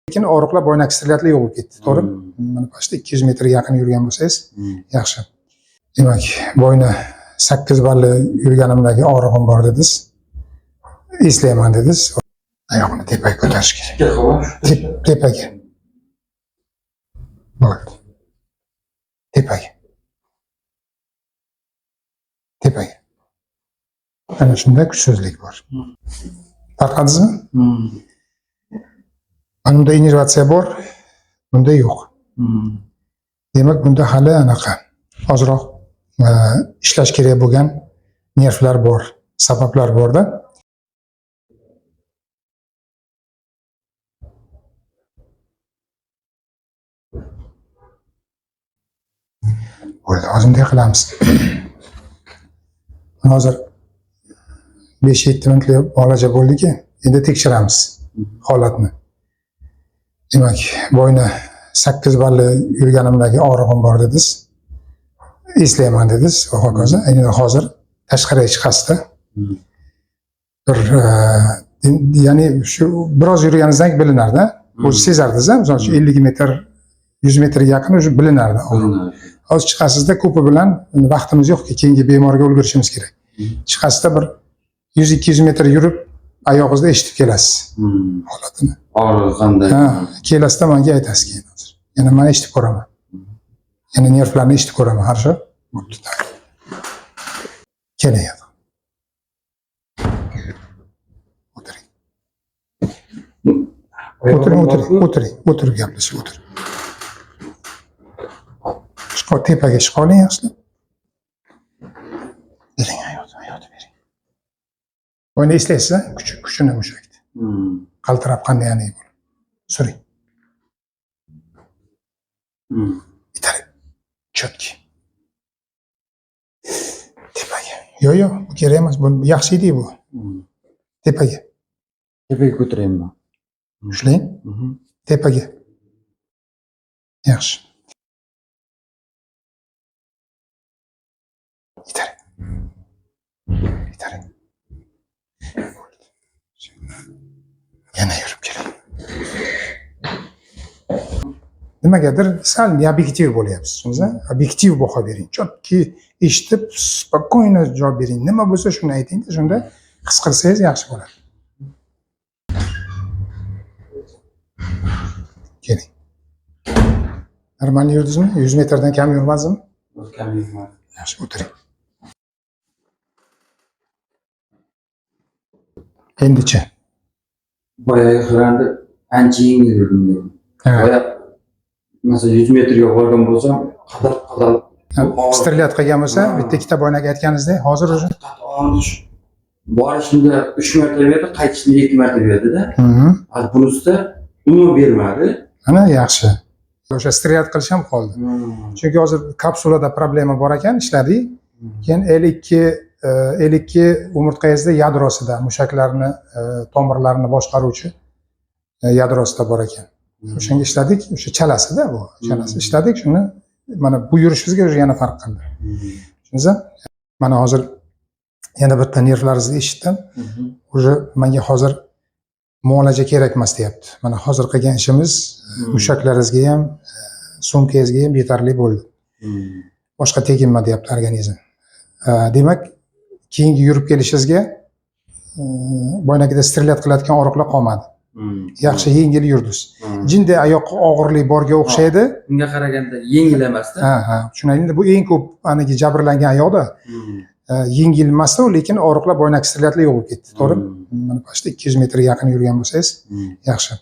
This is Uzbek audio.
Lekin og'riqlar bo'ynak stiratli bo'lib ketdi, to'g'rimi? Mana pastda 200 metrga yaqin yurgan bo'lsangiz, yaxshi. Demak, bo'yni 8 balli yurganimdagi og'rig'im bor dedingiz. Eslayman dedingiz. Oyoqni tepaga ko'tarish kerak. Tepaga. Bo'ldi. Tepaga. Tepaga. Ana shunda kuchsizlik bor. Tarqadingizmi? Bunda innervatsiya bor, bunda yo'q. Demak, bunda hali anaqa ozroq ishlash kerak bo'lgan nervlar bor, sabablar borda. Bo'ldi, hozir qilamiz. Hozir 5-7 minutlik muolaja bo'ldiki, endi tekshiramiz holatni. Demak, bo'yni 8 balli yurganimdagi og'rig'im bor dedingiz. Eslayman dedingiz va hokazo. Endi hozir tashqariga chiqasizda. Ya'ni shu biroz yurganingizdan bilinardi. O'zingiz sezardingiz, masalan, 50 metr, 100 metrga yaqin o'zi bilinardi. Hozir chiqasizda, ko'pi bilan vaqtimiz yo'qki, keyingi bemorga ulgurishimiz kerak. Chiqasizda bir 100-200 metr yurib, oyog'ingizda eshitib kelasiz holatini. Og'rig'i qanday? Kelasizda menga aytasiz keyin hozir. Yana men eshitib ko'raman. Yana nervlarni eshitib ko'raman, harcha. Keling. O'tiring, gaplashib o'tiring. Tepaga chiqib oling yaxshilab. Bering, hayot bering. Bo'yni eslaysiz, kuchini mushakni. Qaltirab qanday yana bo'ladi. Suring. Itaring. Chotki. Tepaga. Yo'q, bu kerak emas. Bu yaxshi edi bu. Tepaga. Tepaga ko'tarayman. Ushlang. Tepaga. Yaxshi. Itaring. Yana yurib keling. Nimagadir sal obyektiv bo'lyapsiz, tushundingizmi? Obyektiv baho bering. Chotki eshitib, spokойно javob bering. Nima bo'lsa shuni ayting-da, shunda his qilsangiz yaxshi bo'ladi. Keling. Normal yurdingizmi? 100 metrdan kam yurmadingizmi? Kam yurmadim. Yaxshi, o'tiring. Endichi. Boyagi xiranda ancha yengil yurdim dedim. Boya masalan 100 metrga borgan bo'lsam, qadalib Strillat qilgan bo'lsa, bitta ikkita bo'ynak aytganingizdek, hozir o'zi borishimda 3 marta berdi, qaytishimda 2 marta berdi-da. Bunisida umuman bermadi. Ana yaxshi. O'sha strillat qilish ham qoldi. Chunki hozir kapsulada problema bor ekan, ishladik. Keyin L2 umurtqangizda yadrosida mushaklarni, tomirlarni boshqaruvchi yadrosida bor ekan. O'shanga ishladik, o'sha chalasida bu, chalasi ishladik, shuni mana bu yurishimizga yana farq qildi. Tushundingizmi? Mana hozir yana bitta nervlaringizni eshitdim. O'sha menga hozir muolaja kerak emas deyapti. Mana hozir qilgan ishimiz mushaklaringizga ham, sumkangizga ham yetarli bo'ldi. Boshqa teginma deyapti organizm. Demak, keyingi yurib kelishingizga bo'ynagida strillat qiladigan og'riqlar qolmadi. Yaxshi yengil yurdingiz. Jinday oyoq og'irlik borga o'xshaydi. Unga qaraganda yengil emas-da. Tushunaylik, bu eng ko'p aniki jabrlangan oyoqda. Yengil emas-da, lekin og'riqlar bo'ynak strillatli bo'lib ketdi, to'g'rimi? Mana pastda 200 metrga yaqin yurgan bo'lsangiz, yaxshi.